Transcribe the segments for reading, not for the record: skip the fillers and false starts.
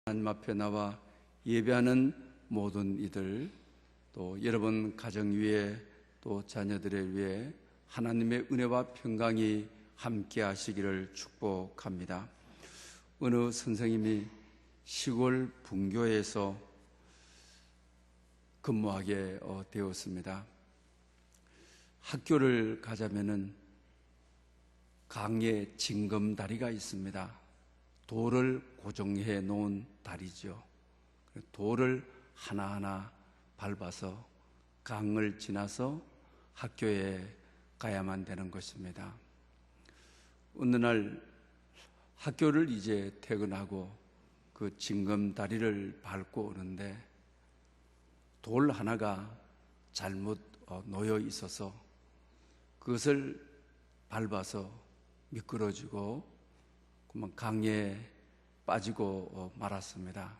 하나님 앞에 나와 예배하는 모든 이들, 또 여러분 가정 위에 또 자녀들의 위에 하나님의 은혜와 평강이 함께 하시기를 축복합니다. 어느 선생님이 시골 분교에서 근무하게 되었습니다. 학교를 가자면은 강에 징검다리가 있습니다. 돌을 고정해 놓은 다리죠. 돌을 하나하나 밟아서 강을 지나서 학교에 가야만 되는 것입니다. 어느 날 학교를 이제 퇴근하고 그 징검다리를 밟고 오는데 돌 하나가 잘못 놓여 있어서 그것을 밟아서 미끄러지고 그만 강에 빠지고 말았습니다.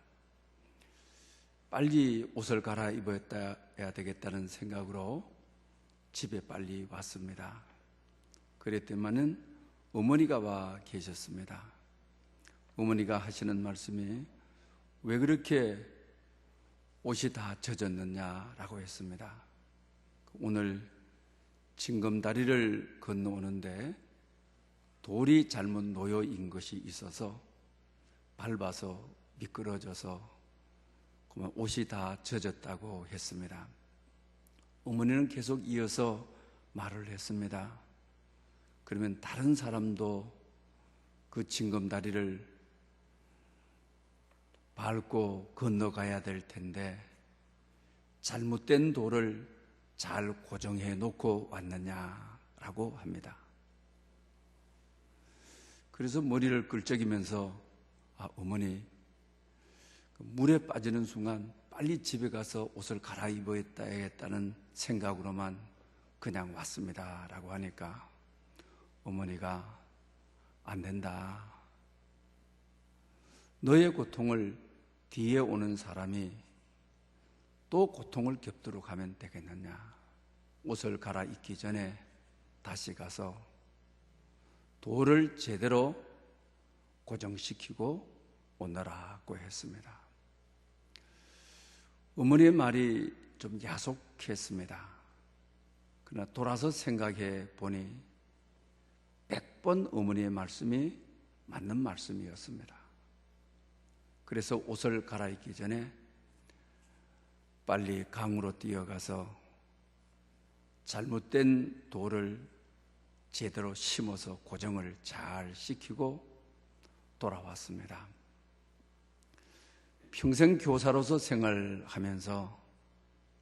빨리 옷을 갈아입어야 되겠다는 생각으로 집에 빨리 왔습니다. 그랬더니만은 어머니가 와 계셨습니다. 어머니가 하시는 말씀이 왜 그렇게 옷이 다 젖었느냐라고 했습니다. 오늘 징검다리를 건너오는데 돌이 잘못 놓여 있는 것이 있어서 밟아서 미끄러져서 옷이 다 젖었다고 했습니다. 어머니는 계속 이어서 말을 했습니다. 그러면 다른 사람도 그 징검다리를 밟고 건너가야 될 텐데 잘못된 돌을 잘 고정해 놓고 왔느냐라고 합니다. 그래서 머리를 긁적이면서 어머니, 물에 빠지는 순간 빨리 집에 가서 옷을 갈아입어야겠다는 생각으로만 그냥 왔습니다 라고 하니까 어머니가 안 된다. 너의 고통을 뒤에 오는 사람이 또 고통을 겪도록 하면 되겠느냐. 옷을 갈아입기 전에 다시 가서 돌을 제대로 고정시키고 오너라고 했습니다. 어머니의 말이 좀 야속했습니다. 그러나 돌아서 생각해 보니 100번 어머니의 말씀이 맞는 말씀이었습니다. 그래서 옷을 갈아입기 전에 빨리 강으로 뛰어가서 잘못된 돌을 제대로 심어서 고정을 잘 시키고 돌아왔습니다. 평생 교사로서 생활하면서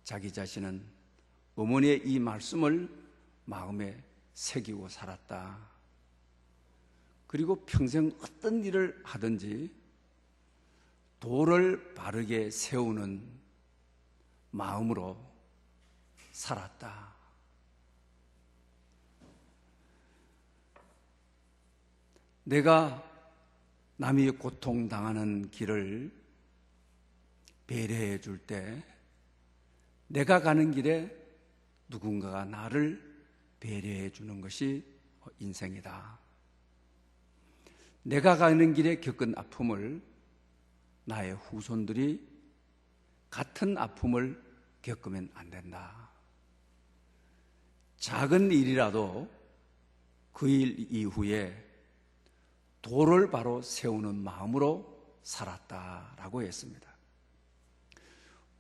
자기 자신은 어머니의 이 말씀을 마음에 새기고 살았다. 그리고 평생 어떤 일을 하든지 돌을 바르게 세우는 마음으로 살았다. 내가 남이 고통당하는 길을 배려해 줄 때 내가 가는 길에 누군가가 나를 배려해 주는 것이 인생이다. 내가 가는 길에 겪은 아픔을 나의 후손들이 같은 아픔을 겪으면 안 된다. 작은 일이라도 그 일 이후에 돌을 바로 세우는 마음으로 살았다라고 했습니다.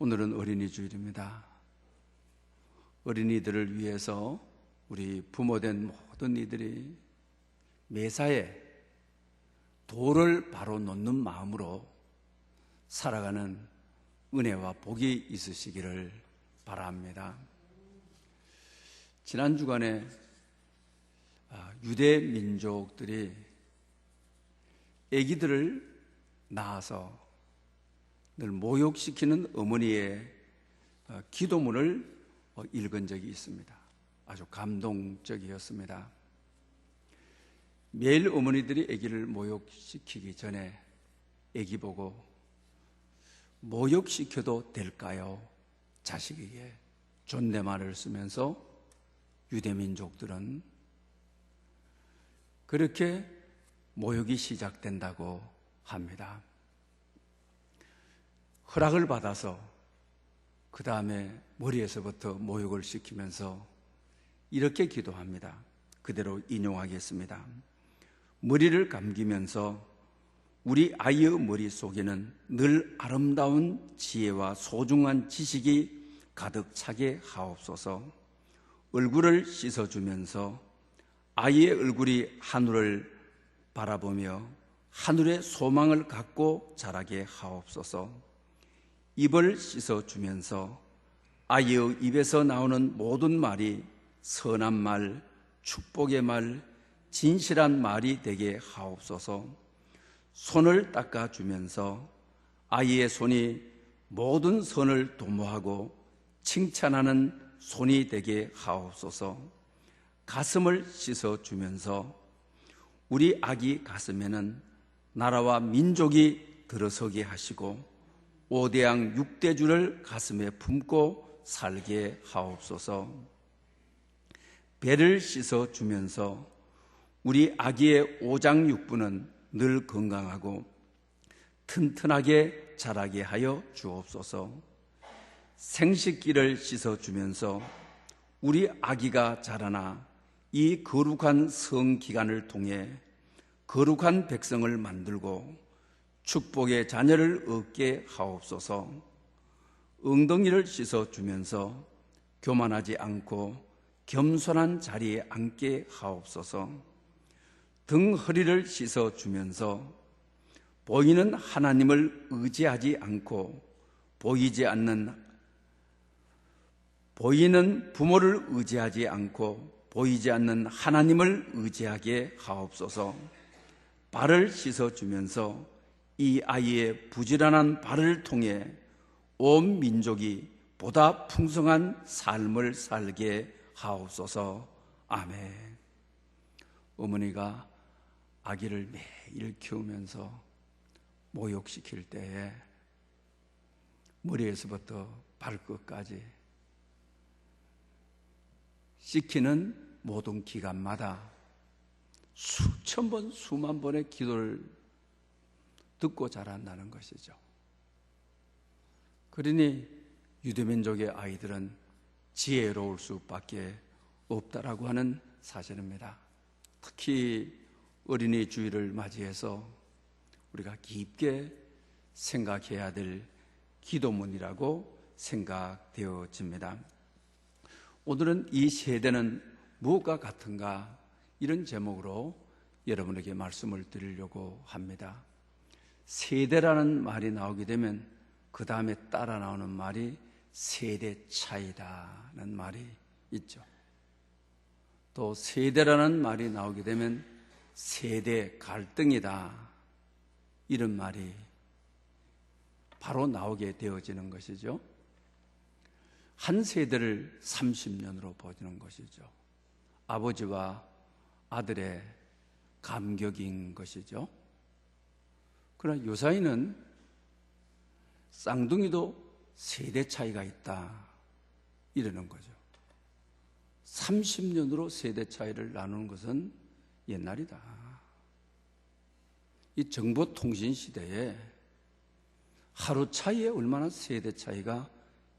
오늘은 어린이 주일입니다. 어린이들을 위해서 우리 부모된 모든 이들이 매사에 돌을 바로 놓는 마음으로 살아가는 은혜와 복이 있으시기를 바랍니다. 지난 주간에 유대 민족들이 아기들을 낳아서 늘 모욕시키는 어머니의 기도문을 읽은 적이 있습니다. 아주 감동적이었습니다. 매일 어머니들이 아기를 모욕시키기 전에 아기 보고 모욕시켜도 될까요? 자식에게 존댓말을 쓰면서 유대민족들은 그렇게 모욕이 시작된다고 합니다. 허락을 받아서 그 다음에 머리에서부터 모욕을 시키면서 이렇게 기도합니다. 그대로 인용하겠습니다. 머리를 감기면서 우리 아이의 머릿속에는 늘 아름다운 지혜와 소중한 지식이 가득 차게 하옵소서. 얼굴을 씻어주면서 아이의 얼굴이 하늘을 바라보며 하늘의 소망을 갖고 자라게 하옵소서. 입을 씻어주면서 아이의 입에서 나오는 모든 말이 선한 말, 축복의 말, 진실한 말이 되게 하옵소서. 손을 닦아주면서 아이의 손이 모든 선을 도모하고 칭찬하는 손이 되게 하옵소서. 가슴을 씻어주면서 우리 아기 가슴에는 나라와 민족이 들어서게 하시고 5대양 6대주를 가슴에 품고 살게 하옵소서. 배를 씻어주면서 우리 아기의 오장육부는 늘 건강하고 튼튼하게 자라게 하여 주옵소서. 생식기를 씻어주면서 우리 아기가 자라나 이 거룩한 성기간을 통해 거룩한 백성을 만들고 축복의 자녀를 얻게 하옵소서. 엉덩이를 씻어주면서 교만하지 않고 겸손한 자리에 앉게 하옵소서. 등 허리를 씻어주면서 보이는 하나님을 의지하지 않고 보이는 부모를 의지하지 않고 보이지 않는 하나님을 의지하게 하옵소서. 발을 씻어주면서 이 아이의 부지런한 발을 통해 온 민족이 보다 풍성한 삶을 살게 하옵소서. 아멘. 어머니가 아기를 매일 키우면서 모욕시킬 때에 머리에서부터 발끝까지 씻기는 모든 기간마다 수천 번, 수만 번의 기도를 듣고 자란다는 것이죠. 그러니 유대민족의 아이들은 지혜로울 수밖에 없다라고 하는 사실입니다. 특히 어린이 주일을 맞이해서 우리가 깊게 생각해야 될 기도문이라고 생각되어집니다. 오늘은 이 세대는 무엇과 같은가 이런 제목으로 여러분에게 말씀을 드리려고 합니다. 세대라는 말이 나오게 되면 그 다음에 따라 나오는 말이 세대 차이다는 말이 있죠. 또 세대라는 말이 나오게 되면 세대 갈등이다 이런 말이 바로 나오게 되어지는 것이죠. 한 세대를 30년으로 보는 것이죠. 아버지와 아들의 감격인 것이죠. 그러나 요사이는 쌍둥이도 세대 차이가 있다 이러는 거죠. 30년으로 세대 차이를 나누는 것은 옛날이다. 이 정보통신 시대에 하루 차이에 얼마나 세대 차이가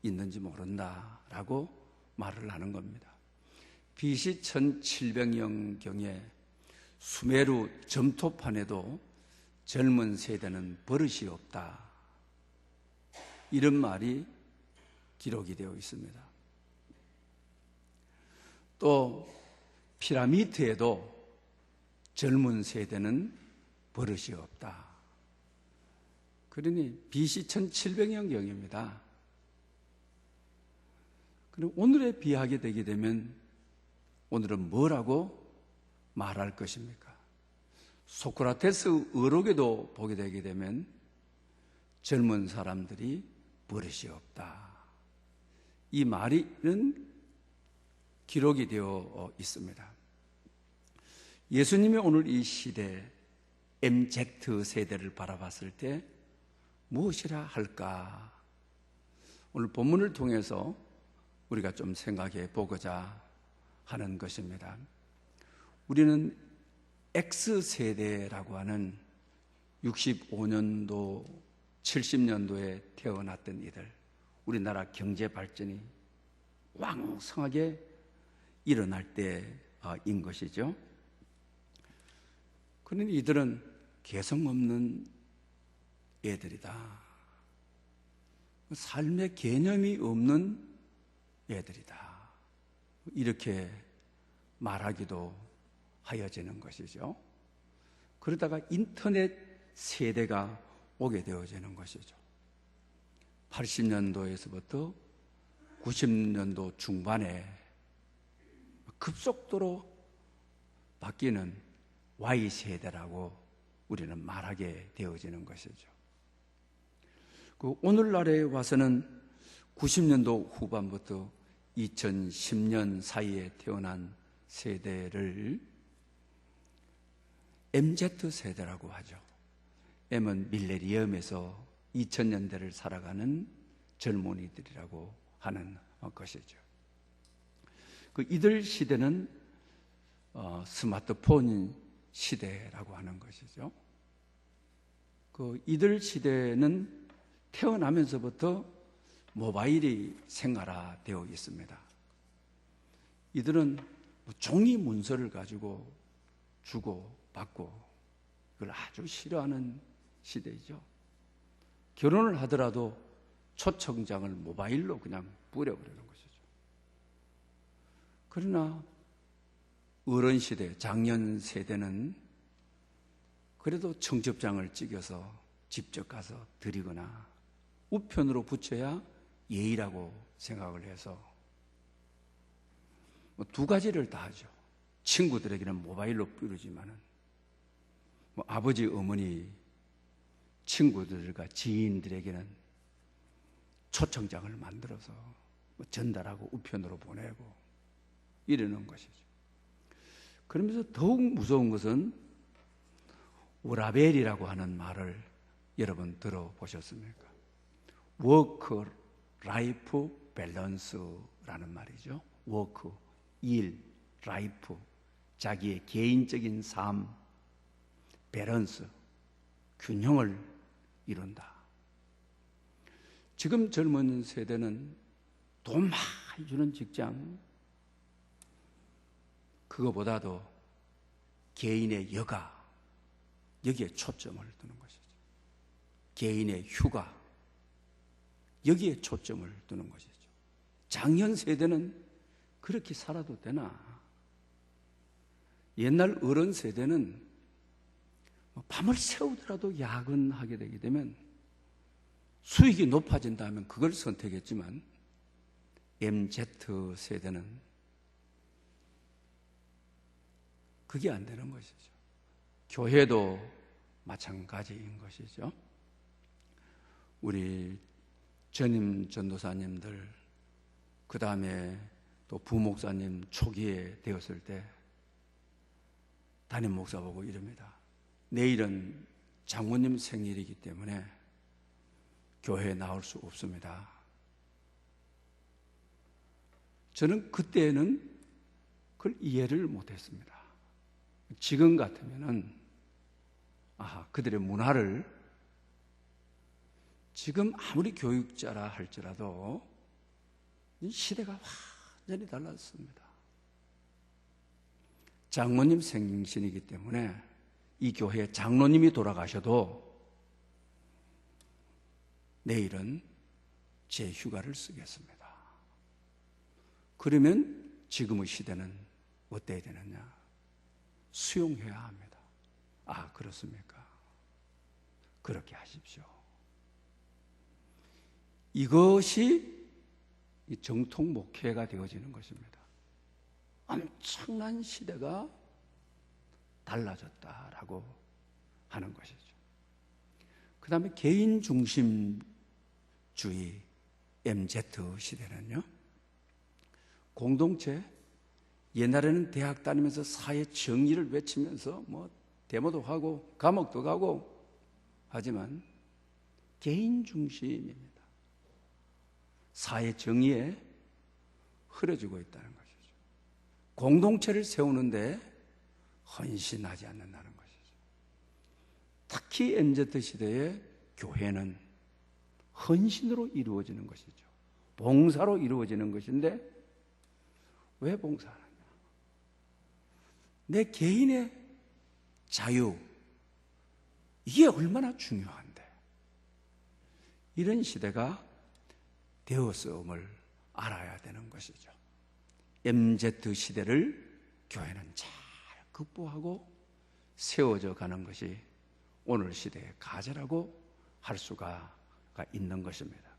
있는지 모른다라고 말을 하는 겁니다. BC 1700년경에 수메르 점토판에도 젊은 세대는 버릇이 없다 이런 말이 기록이 되어 있습니다. 또 피라미드에도 젊은 세대는 버릇이 없다. 그러니 BC 1700년경입니다. 그럼 오늘에 비하게 되게 되면 오늘은 뭐라고 말할 것입니까? 소크라테스 의록에도 보게 되게 되면 젊은 사람들이 버릇이 없다. 이 말은 기록이 되어 있습니다. 예수님이 오늘 이 시대 MZ 세대를 바라봤을 때 무엇이라 할까? 오늘 본문을 통해서 우리가 좀 생각해 보고자 하는 것입니다. 우리는 X세대라고 하는 65년도 70년도에 태어났던 이들, 우리나라 경제 발전이 왕성하게 일어날 때인 것이죠. 그런데 이들은 개성 없는 애들이다. 삶의 개념이 없는 애들이다. 이렇게 말하기도 하여지는 것이죠. 그러다가 인터넷 세대가 오게 되어지는 것이죠. 80년도에서부터 90년도 중반에 급속도로 바뀌는 Y세대라고 우리는 말하게 되어지는 것이죠. 오늘날에 와서는 90년도 후반부터 2010년 사이에 태어난 세대를 MZ세대라고 하죠. M은 밀레니엄에서 2000년대를 살아가는 젊은이들이라고 하는 것이죠. 이들 시대는 스마트폰 시대라고 하는 것이죠. 이들 시대는 태어나면서부터 모바일이 생활화되어 있습니다. 이들은 종이 문서를 가지고 주고 받고 그걸 아주 싫어하는 시대이죠. 결혼을 하더라도 초청장을 모바일로 그냥 뿌려버리는 것이죠. 그러나 어른 시대, 장년 세대는 그래도 청첩장을 찍어서 직접 가서 드리거나 우편으로 붙여야 예의라고 생각을 해서 두 가지를 다 하죠. 친구들에게는 모바일로 뿌리지만은 아버지, 어머니, 친구들과 지인들에게는 초청장을 만들어서 전달하고 우편으로 보내고 이러는 것이죠. 그러면서 더욱 무서운 것은 워라벨이라고 하는 말을 여러분 들어보셨습니까? 워크 라이프 밸런스라는 말이죠. 워크, 일, 라이프, 자기의 개인적인 삶, 밸런스, 균형을 이룬다. 지금 젊은 세대는 돈 많이 주는 직장, 그거보다도 개인의 여가, 여기에 초점을 두는 것이죠. 개인의 휴가, 여기에 초점을 두는 것이죠. 장년 세대는 그렇게 살아도 되나? 옛날 어른 세대는 밤을 새우더라도 야근하게 되게 되면 수익이 높아진다면 그걸 선택했지만 MZ 세대는 그게 안 되는 것이죠. 교회도 마찬가지인 것이죠. 우리 전임 전도사님들, 그 다음에 또 부목사님 초기에 되었을 때 담임 목사 보고 이럽니다. 내일은 장모님 생일이기 때문에 교회에 나올 수 없습니다. 저는 그때는 그걸 이해를 못했습니다. 지금 같으면은 그들의 문화를 지금 아무리 교육자라 할지라도 시대가 완전히 달랐습니다. 장모님 생신이기 때문에 이 교회에 장로님이 돌아가셔도 내일은 제 휴가를 쓰겠습니다. 그러면 지금의 시대는 어때야 되느냐? 수용해야 합니다. 그렇습니까? 그렇게 하십시오. 이것이 정통 목회가 되어지는 것입니다. 엄청난 시대가 달라졌다라고 하는 것이죠. 그 다음에 개인 중심주의 MZ 시대는요, 공동체, 옛날에는 대학 다니면서 사회 정의를 외치면서 데모도 하고 감옥도 가고 하지만 개인 중심입니다. 사회 정의에 흐려지고 있다는 것이죠. 공동체를 세우는데 헌신하지 않는다는 것이죠. 특히 MZ 시대의 교회는 헌신으로 이루어지는 것이죠. 봉사로 이루어지는 것인데 왜 봉사하느냐? 내 개인의 자유, 이게 얼마나 중요한데 이런 시대가 되었음을 알아야 되는 것이죠. MZ 시대를 교회는 잘 극복하고 세워져 가는 것이 오늘 시대의 과제라고 할 수가 있는 것입니다.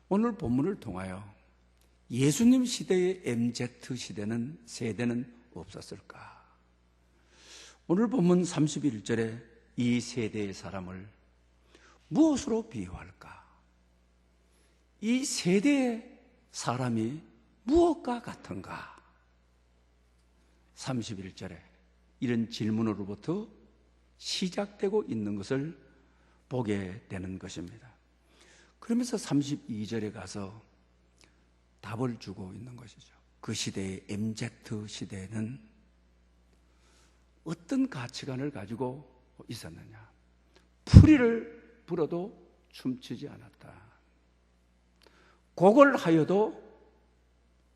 오늘 본문을 통하여 예수님 시대의 MZ 세대는 없었을까? 오늘 본문 31절에 이 세대의 사람을 무엇으로 비유할까? 이 세대의 사람이 무엇과 같은가? 31절에 이런 질문으로부터 시작되고 있는 것을 보게 되는 것입니다. 그러면서 32절에 가서 답을 주고 있는 것이죠. 그 시대의 MZ 시대에는 어떤 가치관을 가지고 있었느냐? 풀이를 불어도 춤추지 않았다. 곡을 하여도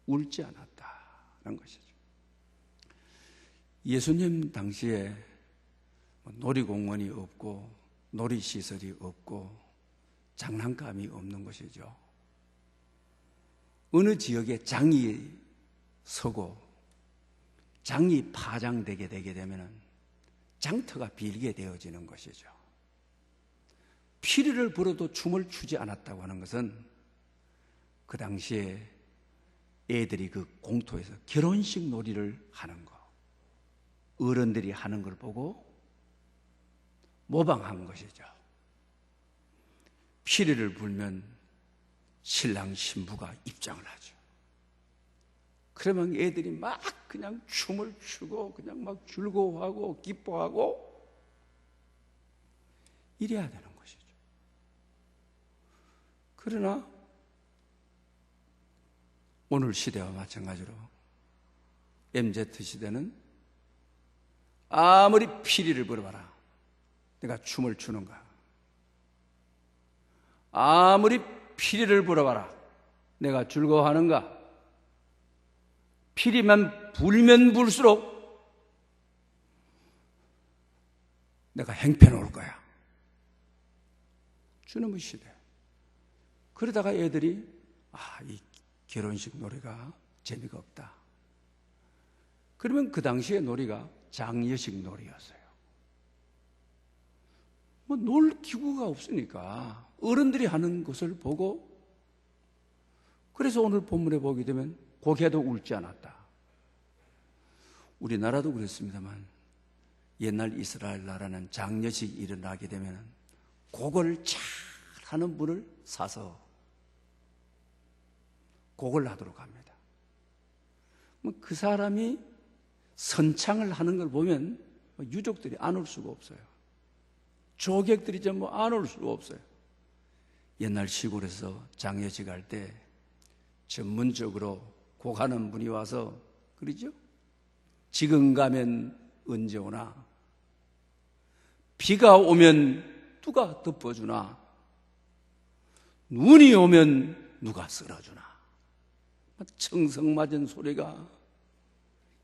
울지 않았다는 것이죠. 예수님 당시에 놀이공원이 없고 놀이시설이 없고 장난감이 없는 것이죠. 어느 지역에 장이 서고 장이 파장되게 되면 장터가 빌게 되어지는 것이죠. 피리를 불어도 춤을 추지 않았다고 하는 것은 그 당시에 애들이 그 공터에서 결혼식 놀이를 하는 거, 어른들이 하는 걸 보고 모방한 것이죠. 피리를 불면 신랑 신부가 입장을 하죠. 그러면 애들이 막 그냥 춤을 추고 그냥 막 즐거워하고 기뻐하고 이래야 되는 것이죠. 그러나 오늘 시대와 마찬가지로 MZ 시대는 아무리 피리를 불어봐라, 내가 춤을 추는가? 아무리 피리를 불어봐라, 내가 즐거워하는가? 피리만 불면 불수록 내가 행패놓을 거야. 주님의 시대. 그러다가 애들이 이 결혼식 놀이가 재미가 없다. 그러면 그 당시의 놀이가 장려식 놀이였어요. 놀 기구가 없으니까 어른들이 하는 것을 보고, 그래서 오늘 본문에 보게 되면 고개도 울지 않았다. 우리나라도 그렇습니다만 옛날 이스라엘 나라는 장려식이 일어나게 되면 곡을 잘 하는 분을 사서 곡을 하도록 합니다. 그 사람이 선창을 하는 걸 보면 유족들이 안 올 수가 없어요. 조객들이 전부 안 올 수가 없어요. 옛날 시골에서 장례식 할 때 전문적으로 곡하는 분이 와서 그러죠. 지금 가면 언제 오나? 비가 오면 누가 덮어주나? 눈이 오면 누가 쓸어주나? 청성맞은 소리가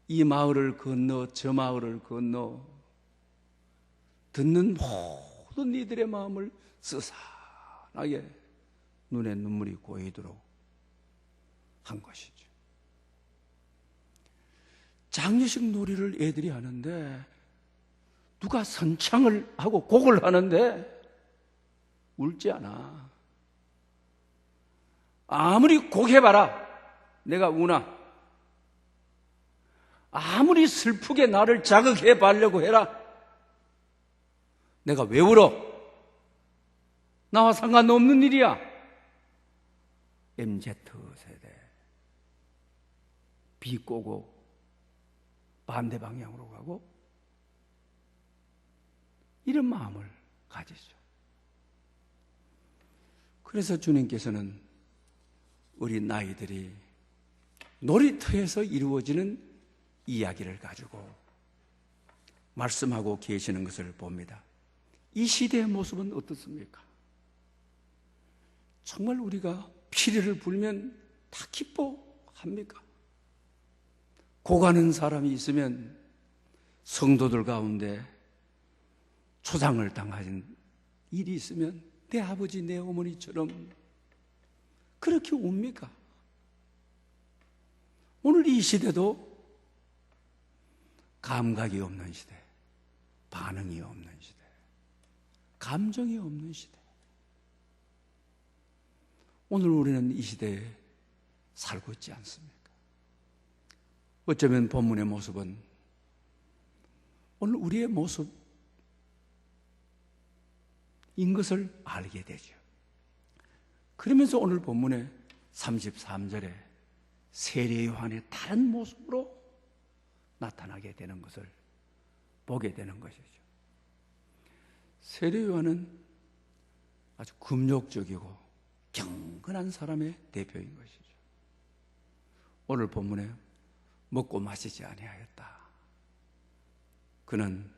이 마을을 건너 저 마을을 건너 듣는 모든 이들의 마음을 쓰사하게 눈에 눈물이 고이도록 한 것이죠. 장례식 놀이를 애들이 하는데 누가 선창을 하고 곡을 하는데 울지 않아. 아무리 곡해봐라, 내가 우나. 아무리 슬프게 나를 자극해 보려고 해라, 내가 왜 울어? 나와 상관없는 일이야. MZ 세대. 비꼬고 반대 방향으로 가고 이런 마음을 가지죠. 그래서 주님께서는 우리 나이들이 놀이터에서 이루어지는 이야기를 가지고 말씀하고 계시는 것을 봅니다. 이 시대의 모습은 어떻습니까? 정말 우리가 피리를 불면 다 기뻐합니까? 고가는 사람이 있으면 성도들 가운데 초상을 당하신 일이 있으면 내 아버지, 내 어머니처럼 그렇게 웁니까? 오늘 이 시대도 감각이 없는 시대, 반응이 없는 시대, 감정이 없는 시대. 오늘 우리는 이 시대에 살고 있지 않습니까? 어쩌면 본문의 모습은 오늘 우리의 모습인 것을 알게 되죠. 그러면서 오늘 본문의 33절에 세례 요한의 다른 모습으로 나타나게 되는 것을 보게 되는 것이죠. 세례 요한은 아주 금욕적이고 경건한 사람의 대표인 것이죠. 오늘 본문에 먹고 마시지 아니하였다. 그는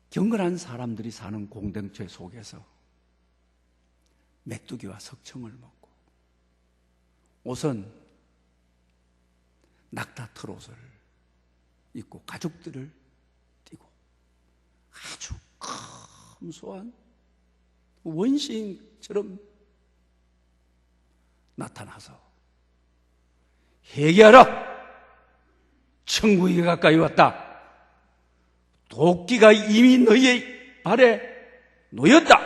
경건한 사람들이 사는 공동체 속에서 메뚜기와 석청을 먹고 옷은 낙타 털옷을 입고 가죽들을 띠고 아주 검소한 원시인처럼 나타나서 회개하라! 천국이 가까이 왔다. 도끼가 이미 너희의 발에 놓였다.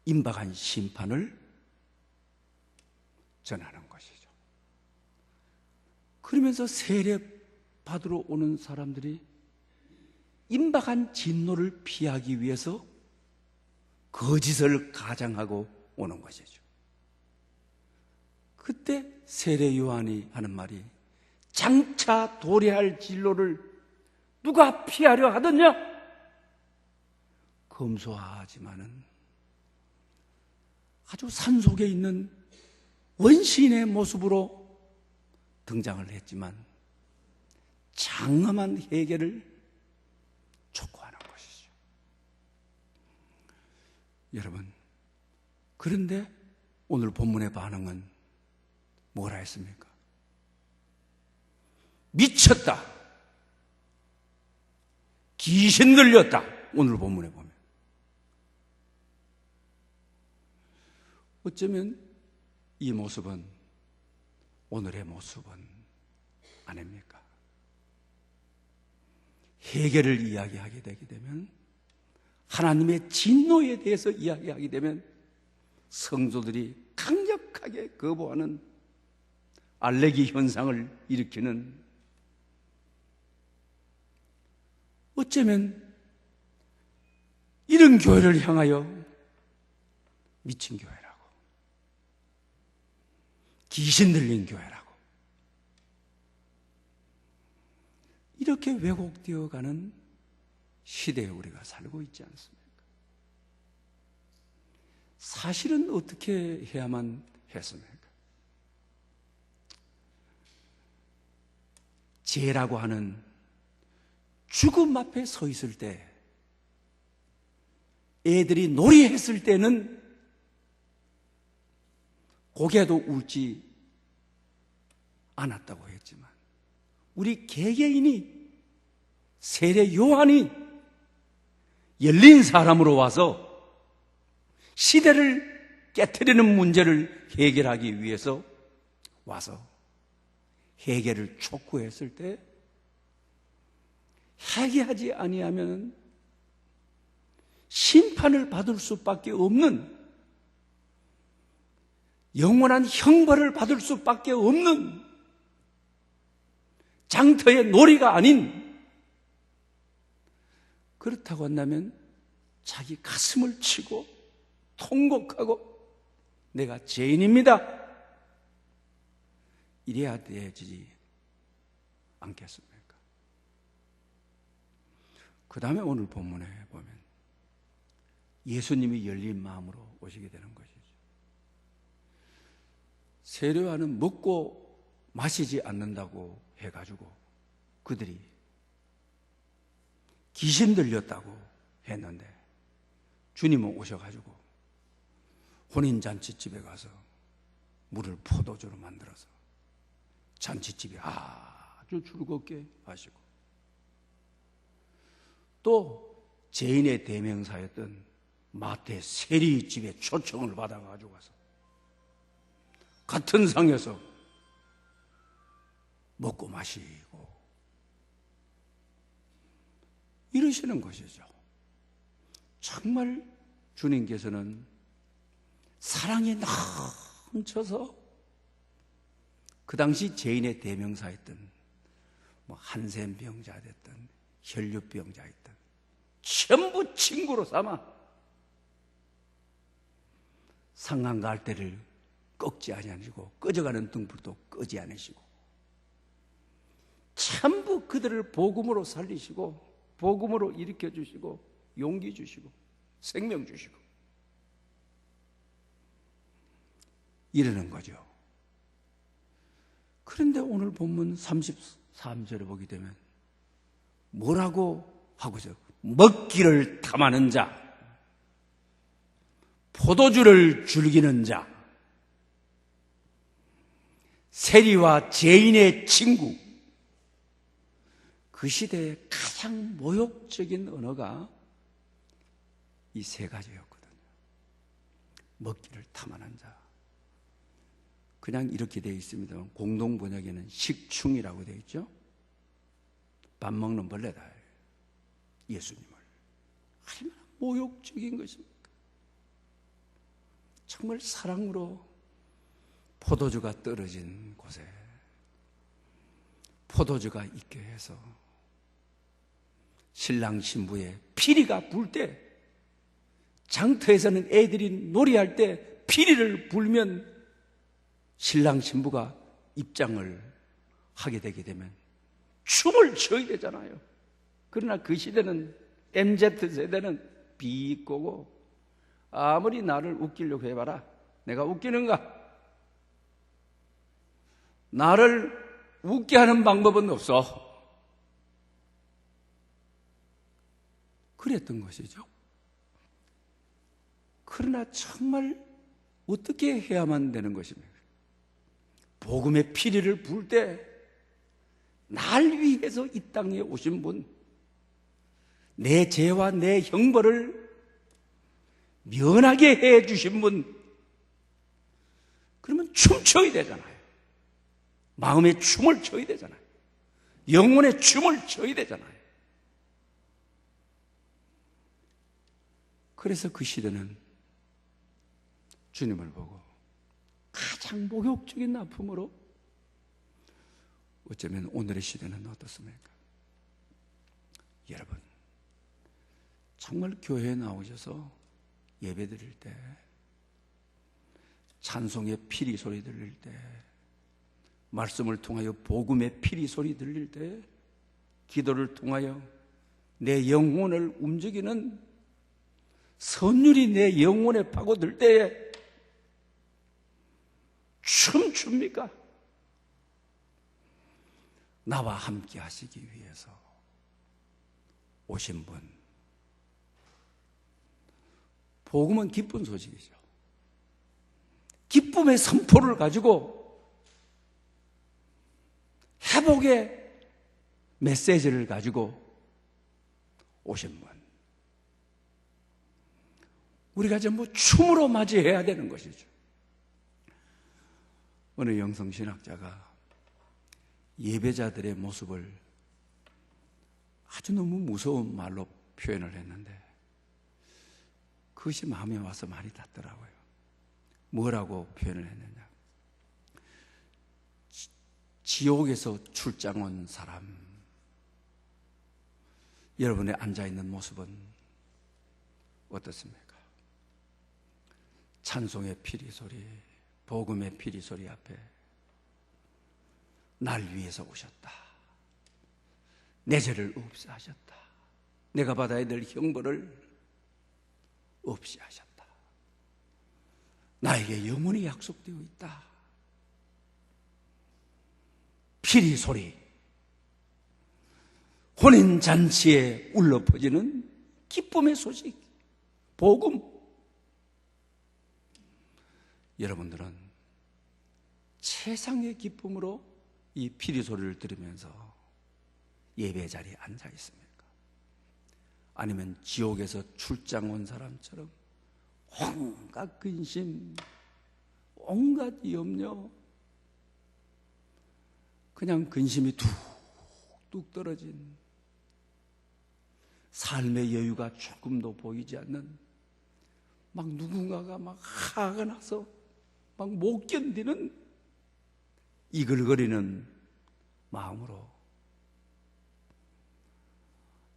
임박한 심판을 전하는 것이죠. 그러면서 세례 받으러 오는 사람들이 임박한 진노를 피하기 위해서 거짓을 가장하고 오는 것이죠. 그때 세례 요한이 하는 말이 장차 도래할 진로를 누가 피하려 하더냐? 검소하지만은 아주 산속에 있는 원시인의 모습으로 등장을 했지만 장엄한 회개를 촉구하는 것이죠. 여러분, 그런데 오늘 본문의 반응은 뭐라 했습니까? 미쳤다. 귀신 들렸다. 오늘 본문에 보면. 어쩌면 이 모습은 오늘의 모습은 아닙니까? 해결을 이야기하게 되게 되면, 하나님의 진노에 대해서 이야기하게 되면 성도들이 강력하게 거부하는 알레르기 현상을 일으키는, 어쩌면 이런 교회를 향하여 미친 교회라고, 귀신 들린 교회라고 이렇게 왜곡되어 가는 시대에 우리가 살고 있지 않습니까? 사실은 어떻게 해야만 했습니까? 죄라고 하는 죽음 앞에 서 있을 때, 애들이 놀이했을 때는 고개도 울지 않았다고 했지만, 우리 개개인이, 세례 요한이 열린 사람으로 와서 시대를 깨트리는 문제를 해결하기 위해서 와서 해결을 촉구했을 때, 회개하지 아니하면 심판을 받을 수밖에 없는, 영원한 형벌을 받을 수밖에 없는 장터의 놀이가 아닌, 그렇다고 한다면 자기 가슴을 치고 통곡하고 내가 죄인입니다, 이래야 되지 않겠습니까? 그 다음에 오늘 본문에 보면 예수님이 열린 마음으로 오시게 되는 것이죠. 세례 요한은 먹고 마시지 않는다고 해가지고 그들이 귀신 들렸다고 했는데, 주님은 오셔가지고 혼인잔치집에 가서 물을 포도주로 만들어서 잔치집이 아주 즐겁게 하시고, 또 죄인의 대명사였던 마태 세리집에 초청을 받아가지고 가서 같은 상에서 먹고 마시고 이러시는 것이죠. 정말 주님께서는 사랑이 넘쳐서 그 당시 죄인의 대명사였던 한센병자 됐든 혈류병자 있든 전부 친구로 삼아 상한 갈대를 꺾지 아니하시고 꺼져가는 등불도 끄지 않으시고 전부 그들을 복음으로 살리시고 복음으로 일으켜 주시고 용기 주시고 생명 주시고 이러는 거죠. 그런데 오늘 본문 33절에 보게 되면 뭐라고 하고서 먹기를 탐하는 자, 포도주를 즐기는 자, 세리와 죄인의 친구, 그 시대의 가장 모욕적인 언어가 이 세 가지였거든요. 먹기를 탐하는 자. 그냥 이렇게 되어 있습니다. 공동 번역에는 식충이라고 되어 있죠. 밥 먹는 벌레다. 예수님을. 얼마나 모욕적인 것입니까? 정말 사랑으로 포도주가 떨어진 곳에 포도주가 있게 해서 신랑 신부의 피리가 불 때, 장터에서는 애들이 놀이할 때 피리를 불면 신랑 신부가 입장을 하게 되게 되면 춤을 춰야 되잖아요. 그러나 그 시대는 MZ세대는 비꼬고 아무리 나를 웃기려고 해봐라. 내가 웃기는가? 나를 웃게 하는 방법은 없어. 그랬던 것이죠. 그러나 정말 어떻게 해야만 되는 것입니까? 복음의 피리를 불 때 날 위해서 이 땅에 오신 분, 내 죄와 내 형벌을 면하게 해 주신 분, 그러면 춤춰야 되잖아요. 마음의 춤을 춰야 되잖아요. 영혼의 춤을 춰야 되잖아요. 그래서 그 시대는 주님을 보고 가장 모욕적인 아픔으로, 어쩌면 오늘의 시대는 어떻습니까? 여러분, 정말 교회에 나오셔서 예배 드릴 때, 찬송의 피리 소리 들릴 때, 말씀을 통하여 복음의 피리 소리 들릴 때, 기도를 통하여 내 영혼을 움직이는 선율이 내 영혼에 파고들 때에 춤춥니까? 나와 함께 하시기 위해서 오신 분. 복음은 기쁜 소식이죠. 기쁨의 선포를 가지고 회복의 메시지를 가지고 오신 분. 우리가 전부 춤으로 맞이해야 되는 것이죠. 어느 영성신학자가 예배자들의 모습을 아주 너무 무서운 말로 표현을 했는데 그것이 마음에 와서 많이 닿더라고요. 뭐라고 표현을 했느냐? 지옥에서 출장 온 사람, 여러분의 앉아있는 모습은 어떻습니까? 찬송의 피리 소리, 복음의 피리 소리 앞에 날 위해서 오셨다. 내 죄를 없이 하셨다. 내가 받아야 될 형벌을 없이 하셨다. 나에게 영원히 약속되어 있다. 피리 소리, 혼인잔치에 울려 퍼지는 기쁨의 소식, 복음. 여러분들은 최상의 기쁨으로 이 피리 소리를 들으면서 예배 자리에 앉아 있습니까? 아니면 지옥에서 출장 온 사람처럼 온갖 근심, 온갖 염려, 그냥 근심이 뚝뚝 떨어진, 삶의 여유가 조금도 보이지 않는, 막 누군가가 막 화가 나서 막 못 견디는 이글거리는 마음으로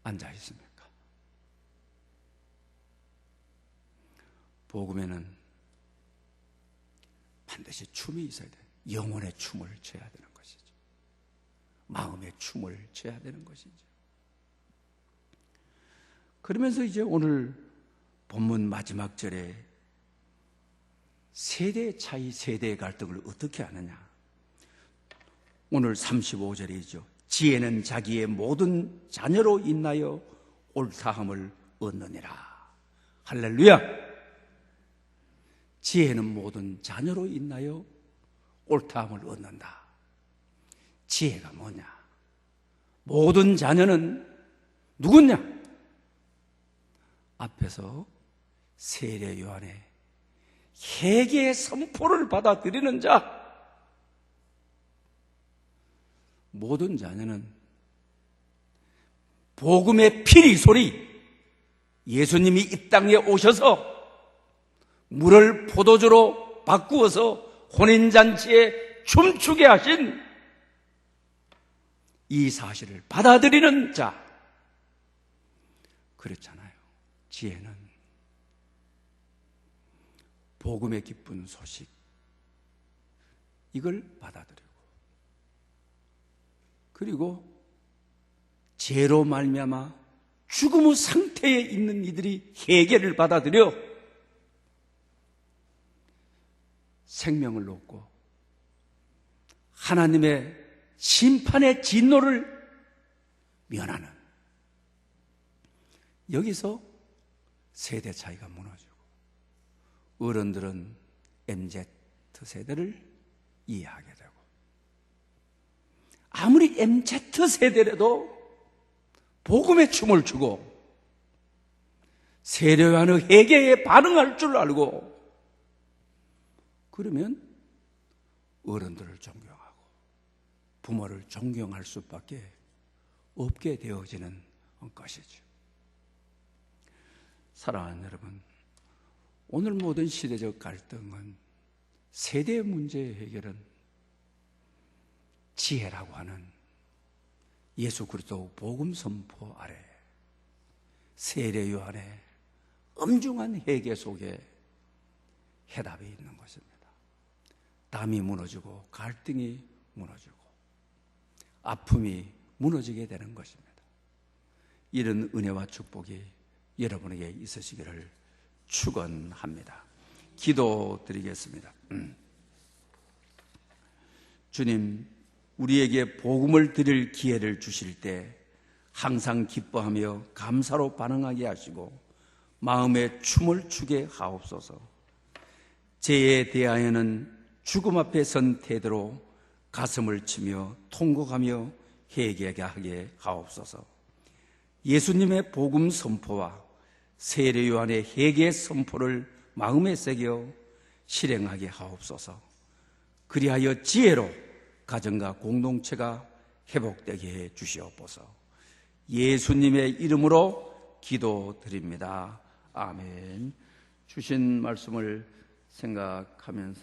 앉아 있습니까? 복음에는 반드시 춤이 있어야 돼요. 영혼의 춤을 춰야 되는 것이죠. 마음의 춤을 춰야 되는 것이죠. 그러면서 이제 오늘 본문 마지막 절에 세대 차이, 세대의 갈등을 어떻게 하느냐. 오늘 35절이죠. 지혜는 자기의 모든 자녀로 인하여 옳다함을 얻느니라. 할렐루야. 지혜는 모든 자녀로 인하여 옳다함을 얻는다. 지혜가 뭐냐? 모든 자녀는 누구냐? 앞에서 세례 요한의 회개의 선포를 받아들이는 자. 모든 자녀는 복음의 피리 소리, 예수님이 이 땅에 오셔서 물을 포도주로 바꾸어서 혼인잔치에 춤추게 하신 이 사실을 받아들이는 자. 그렇잖아요. 지혜는 복음의 기쁜 소식, 이걸 받아들이고, 그리고 죄로 말미암아 죽음의 상태에 있는 이들이 회개를 받아들여 생명을 얻고 하나님의 심판의 진노를 면하는, 여기서 세대 차이가 무너지고 어른들은 MZ세대를 이해하게 되고, 아무리 MZ세대라도 복음의 춤을 추고 세례요한의 회개에 반응할 줄 알고, 그러면 어른들을 존경하고 부모를 존경할 수밖에 없게 되어지는 것이죠. 사랑하는 여러분, 오늘 모든 시대적 갈등은, 세대 문제의 해결은 지혜라고 하는 예수 그리스도 복음 선포 아래 세례 요한의 엄중한 회개 속에 해답이 있는 것입니다. 담이 무너지고 갈등이 무너지고 아픔이 무너지게 되는 것입니다. 이런 은혜와 축복이 여러분에게 있으시기를 축원합니다. 기도드리겠습니다. 주님, 우리에게 복음을 드릴 기회를 주실 때 항상 기뻐하며 감사로 반응하게 하시고 마음에 춤을 추게 하옵소서. 죄에 대하여는 죽음 앞에 선 태도로 가슴을 치며 통곡하며 회개하게 하옵소서. 예수님의 복음 선포와 세례 요한의 회개 선포를 마음에 새겨 실행하게 하옵소서. 그리하여 지혜로 가정과 공동체가 회복되게 해 주시옵소서. 예수님의 이름으로 기도드립니다. 아멘. 주신 말씀을 생각하면서